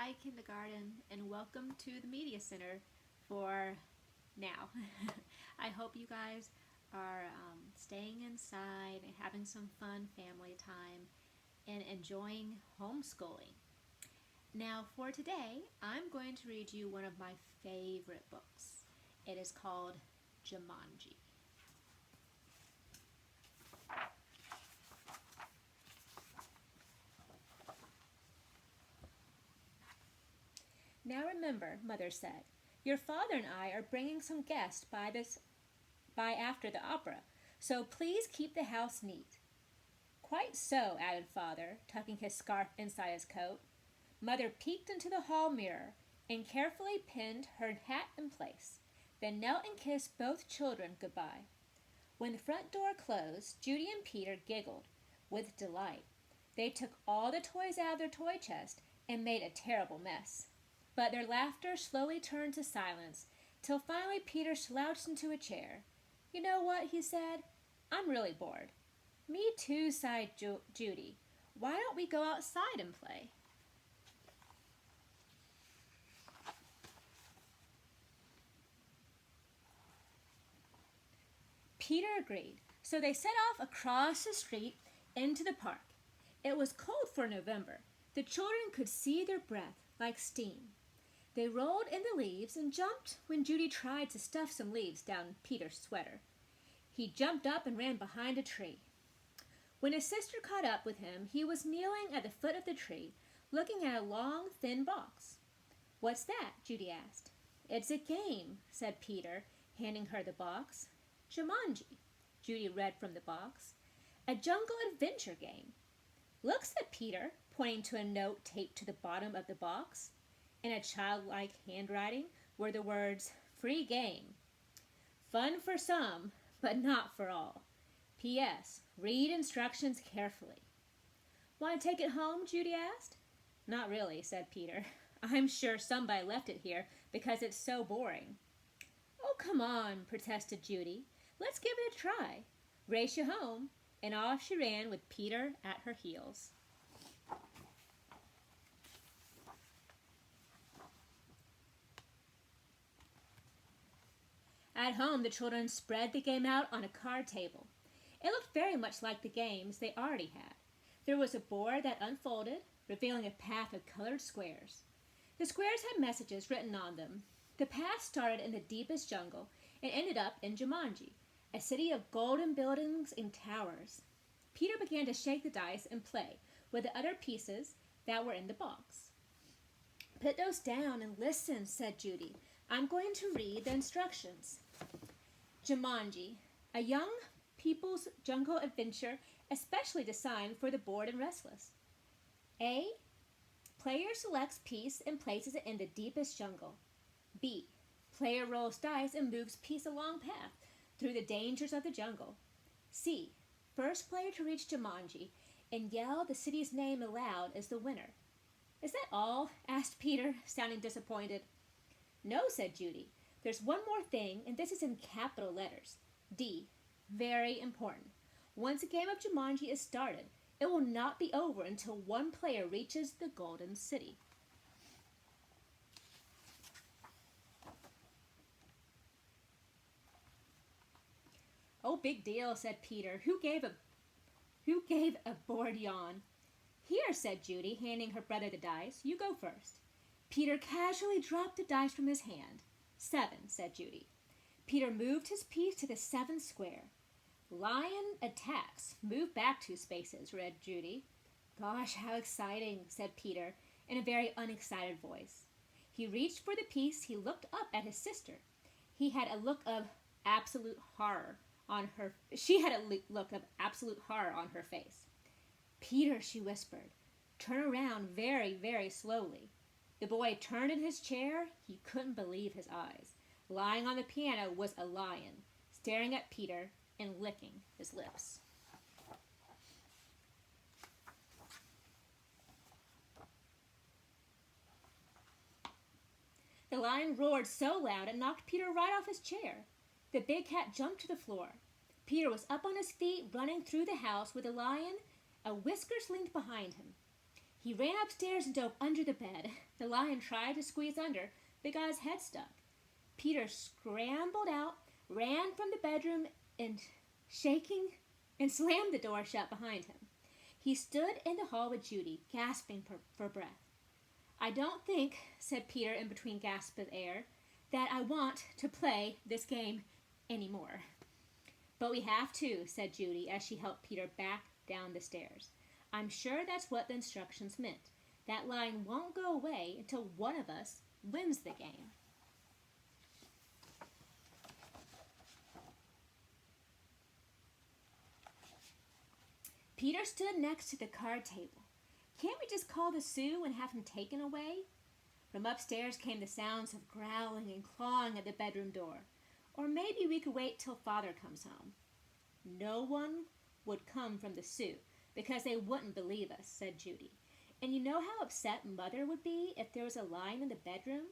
Hi, kindergarten, and welcome to the Media Center for now. I hope you guys are staying inside and having some fun family time and enjoying homeschooling. Now, for today, I'm going to read you one of my favorite books. It is called Jumanji. Now remember, Mother said, your father and I are bringing some guests by after the opera, so please keep the house neat. Quite so, added Father, tucking his scarf inside his coat. Mother peeked into the hall mirror and carefully pinned her hat in place, then knelt and kissed both children goodbye. When the front door closed, Judy and Peter giggled with delight. They took all the toys out of their toy chest and made a terrible mess. But their laughter slowly turned to silence, till finally Peter slouched into a chair. You know what, he said, I'm really bored. Me too, sighed Judy. Why don't we go outside and play? Peter agreed, so they set off across the street into the park. It was cold for November. The children could see their breath like steam. They rolled in the leaves and jumped when Judy tried to stuff some leaves down Peter's sweater. He jumped up and ran behind a tree. When his sister caught up with him, he was kneeling at the foot of the tree, looking at a long, thin box. What's that? Judy asked. It's a game, said Peter, handing her the box. Jumanji, Judy read from the box. A jungle adventure game. Look, said Peter, pointing to a note taped to the bottom of the box. In a childlike handwriting were the words, free game. Fun for some, but not for all. P.S. Read instructions carefully. Want to take it home? Judy asked. Not really, said Peter. I'm sure somebody left it here because it's so boring. Oh, come on, protested Judy. Let's give it a try. Race you home. And off she ran with Peter at her heels. At home, the children spread the game out on a card table. It looked very much like the games they already had. There was a board that unfolded, revealing a path of colored squares. The squares had messages written on them. The path started in the deepest jungle and ended up in Jumanji, a city of golden buildings and towers. Peter began to shake the dice and play with the other pieces that were in the box. Put those down and listen, said Judy. I'm going to read the instructions. Jumanji, a young people's jungle adventure especially designed for the bored and restless. A. Player selects piece and places it in the deepest jungle. B. Player rolls dice and moves piece along path through the dangers of the jungle. C. First player to reach Jumanji and yell the city's name aloud is the winner. Is that all? Asked Peter, sounding disappointed. No, said Judy. There's one more thing, and this is in capital letters. D. Very important. Once a game of Jumanji is started, it will not be over until one player reaches the Golden City. Oh, big deal, said Peter, who gave a bored yawn. Here, said Judy, handing her brother the dice. You go first. Peter casually dropped the dice from his hand. 7, said Judy. Peter moved his piece to the 7th square. Lion attacks. Move back 2 spaces, read Judy. Gosh, how exciting, said Peter in a very unexcited voice. He reached for the piece. He looked up at his sister. He had a look of absolute horror on her. She had a look of absolute horror on her face. Peter, she whispered, turn around very, very slowly. The boy turned in his chair. He couldn't believe his eyes. Lying on the piano was a lion, staring at Peter and licking his lips. The lion roared so loud it knocked Peter right off his chair. The big cat jumped to the floor. Peter was up on his feet, running through the house with the lion. A whiskers leaned behind him. He ran upstairs and dove under the bed. The lion tried to squeeze under, but got his head stuck. Peter scrambled out, ran from the bedroom, and shaking, and slammed the door shut behind him. He stood in the hall with Judy, gasping for breath. "I don't think," said Peter in between gasps of air, "that I want to play this game anymore." "But we have to," said Judy as she helped Peter back down the stairs. "I'm sure that's what the instructions meant. That line won't go away until one of us wins the game." Peter stood next to the card table. "Can't we just call the Sioux and have him taken away?" From upstairs came the sounds of growling and clawing at the bedroom door. "Or maybe we could wait till Father comes home." "No one would come from the Sioux, because they wouldn't believe us," said Judy. "And you know how upset Mother would be if there was a lion in the bedroom?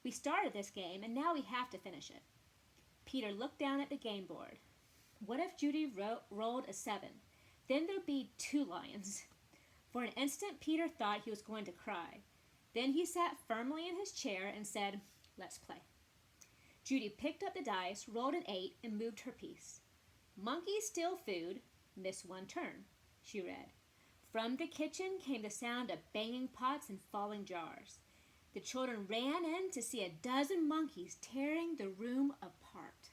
We started this game, and now we have to finish it." Peter looked down at the game board. What if Judy rolled a 7? Then there'd be 2 lions. For an instant, Peter thought he was going to cry. Then he sat firmly in his chair and said, "Let's play." Judy picked up the dice, rolled an 8, and moved her piece. "Monkeys steal food, miss 1 turn," she read. From the kitchen came the sound of banging pots and falling jars. The children ran in to see a dozen monkeys tearing the room apart.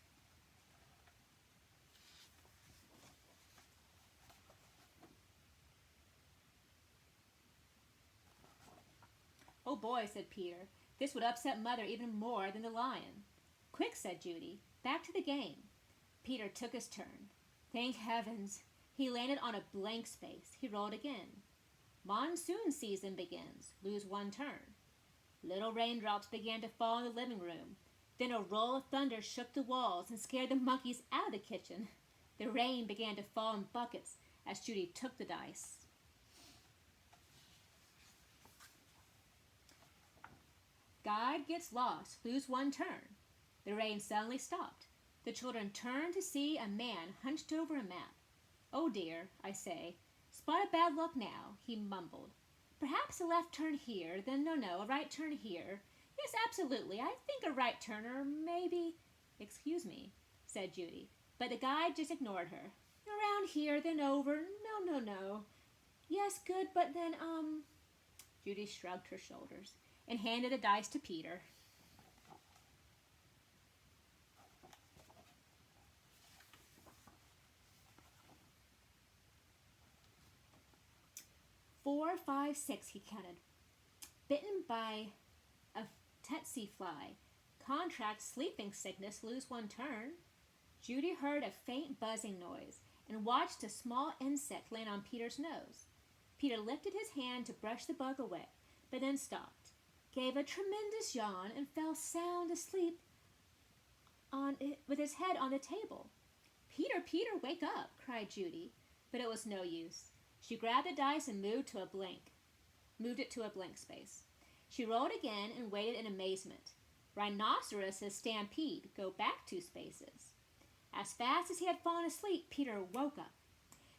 "Oh boy," said Peter. "This would upset Mother even more than the lion." "Quick," said Judy. "Back to the game." Peter took his turn. Thank heavens. He landed on a blank space. He rolled again. "Monsoon season begins. Lose 1 turn." Little raindrops began to fall in the living room. Then a roll of thunder shook the walls and scared the monkeys out of the kitchen. The rain began to fall in buckets as Judy took the dice. "Guide gets lost. Lose 1 turn." The rain suddenly stopped. The children turned to see a man hunched over a map. "Oh dear, I say. Spotted bad luck now," he mumbled. "Perhaps a left turn here, then no, a right turn here. Yes, absolutely, I think a right turner, maybe—" "Excuse me," said Judy, but the guide just ignored her. "Around here, then over, no. Yes, good, but then, Judy shrugged her shoulders and handed the dice to Peter. "4, 5, 6, he counted. "Bitten by a tsetse fly. Contract sleeping sickness, lose 1 turn." Judy heard a faint buzzing noise and watched a small insect land on Peter's nose. Peter lifted his hand to brush the bug away, but then stopped, gave a tremendous yawn, and fell sound asleep with his head on the table. Peter, wake up!" cried Judy, but it was no use. She grabbed the dice and moved it to a blank space. She rolled again and waited in amazement. Rhinoceroses stampede, go back 2 spaces. As fast as he had fallen asleep, Peter woke up.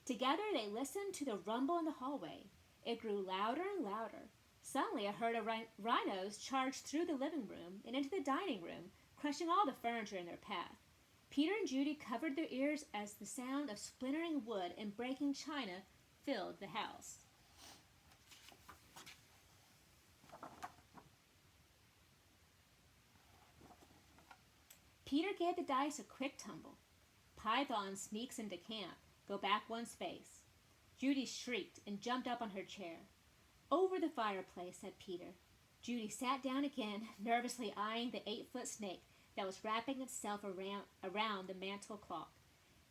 Together they listened to the rumble in the hallway. It grew louder and louder. Suddenly a herd of rhinos charged through the living room and into the dining room, crushing all the furniture in their path. Peter and Judy covered their ears as the sound of splintering wood and breaking china filled the house. Peter gave the dice a quick tumble. Python sneaks into camp. Go back 1 space. Judy shrieked and jumped up on her chair. "Over the fireplace," said Peter. Judy sat down again, nervously eyeing the 8-foot snake that was wrapping itself around the mantel clock.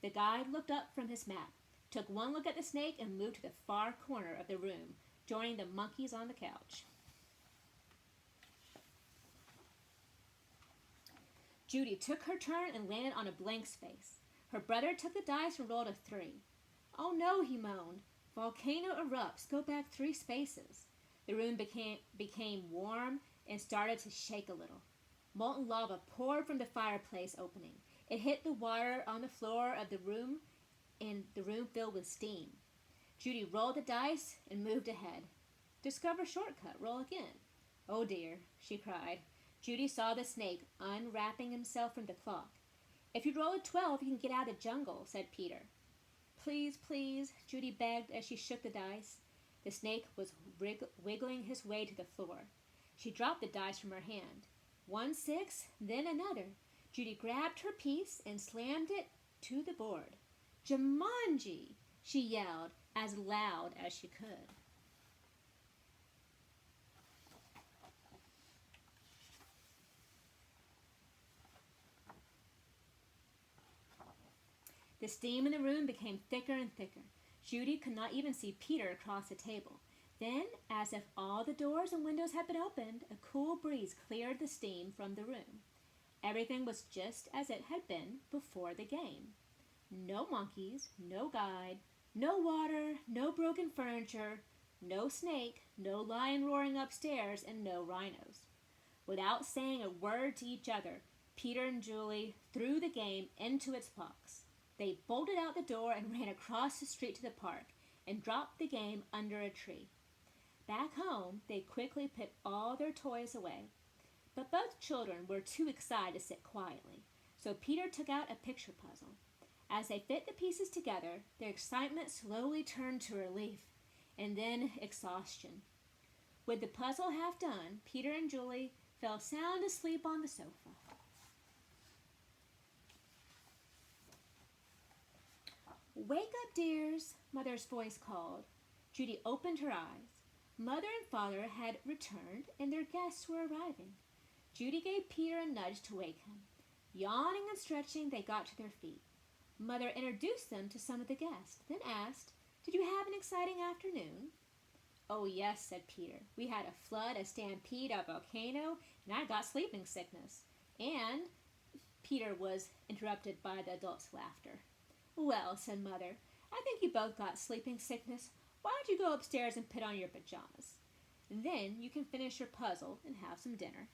The guide looked up from his map, took 1 look at the snake, and moved to the far corner of the room, joining the monkeys on the couch. Judy took her turn and landed on a blank space. Her brother took the dice and rolled a 3. "Oh no," he moaned. "Volcano erupts. Go back 3 spaces." The room became warm and started to shake a little. Molten lava poured from the fireplace opening. It hit the water on the floor of the room, and the room filled with steam. Judy rolled the dice and moved ahead. Discover shortcut. Roll again. Oh dear, she cried. Judy saw the snake unwrapping himself from the clock. If you roll a 12, you can get out of the jungle, said Peter. Please, please, Judy begged as she shook the dice. The snake was wiggling his way to the floor. She dropped the dice from her hand. 1 6, then another. Judy grabbed her piece and slammed it to the board. Jumanji, she yelled as loud as she could. The steam in the room became thicker and thicker. Judy could not even see Peter across the table. Then, as if all the doors and windows had been opened, a cool breeze cleared the steam from the room. Everything was just as it had been before the game. No monkeys, no guide, no water, no broken furniture, no snake, no lion roaring upstairs, and no rhinos. Without saying a word to each other, Peter and Julie threw the game into its box. They bolted out the door and ran across the street to the park and dropped the game under a tree. Back home, they quickly put all their toys away. But both children were too excited to sit quietly, so Peter took out a picture puzzle. As they fit the pieces together, their excitement slowly turned to relief and then exhaustion. With the puzzle half done, Peter and Julie fell sound asleep on the sofa. Wake up, dears, Mother's voice called. Judy opened her eyes. Mother and Father had returned, and their guests were arriving. Judy gave Peter a nudge to wake him. Yawning and stretching, they got to their feet. Mother introduced them to some of the guests, then asked, "Did you have an exciting afternoon?" "Oh, yes," said Peter. "We had a flood, a stampede, a volcano, and I got sleeping sickness." And Peter was interrupted by the adults' laughter. "Well," said Mother, "I think you both got sleeping sickness. Why don't you go upstairs and put on your pajamas? Then you can finish your puzzle and have some dinner."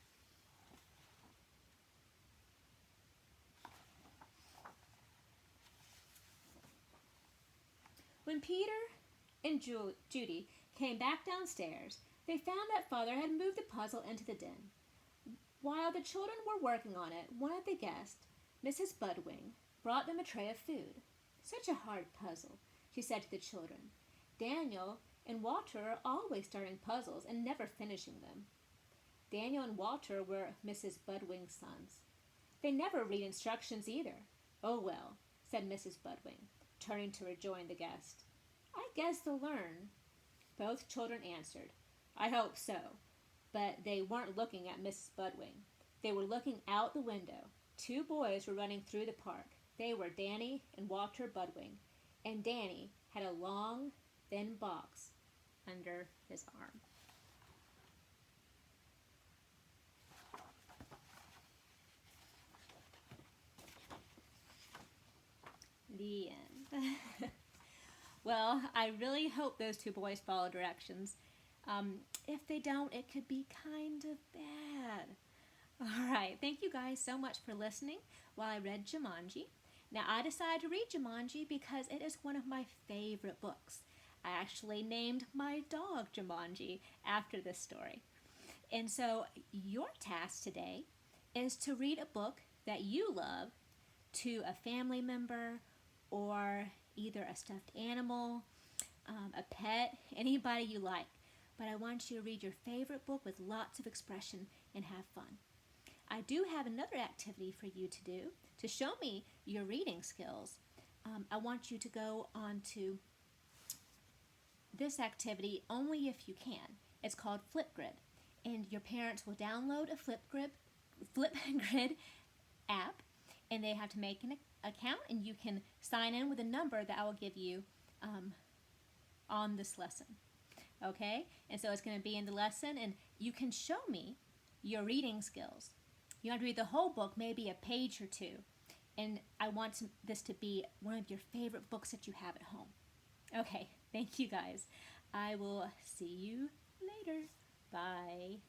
When Peter and Judy came back downstairs, they found that Father had moved the puzzle into the den. While the children were working on it, one of the guests, Mrs. Budwing, brought them a tray of food. "Such a hard puzzle," she said to the children. "Daniel and Walter are always starting puzzles and never finishing them." Daniel and Walter were Mrs. Budwing's sons. "They never read instructions either." "Oh, well," said Mrs. Budwing, turning to rejoin the guest. "I guess they'll learn." Both children answered, "I hope so." But they weren't looking at Mrs. Budwing. They were looking out the window. 2 boys were running through the park. They were Danny and Walter Budwing, and Danny had a long, thin box under his arm. The end. Well, I really hope those 2 boys follow directions. If they don't, it could be kind of bad. All right, thank you guys so much for listening while I read Jumanji. Now, I decided to read Jumanji because it is one of my favorite books. I actually named my dog Jumanji after this story. And so your task today is to read a book that you love to a family member or either a stuffed animal, a pet, anybody you like. But I want you to read your favorite book with lots of expression and have fun. I do have another activity for you to do to show me your reading skills. I want you to go on to this activity only if you can. It's called Flipgrid, and your parents will download a Flipgrid app, and they have to make an account, and you can sign in with a number that I will give you on this lesson. Okay? And so it's going to be in the lesson, and you can show me your reading skills. You have to read the whole book, maybe a page or 2. And I want this to be one of your favorite books that you have at home. Okay, thank you guys. I will see you later. Bye.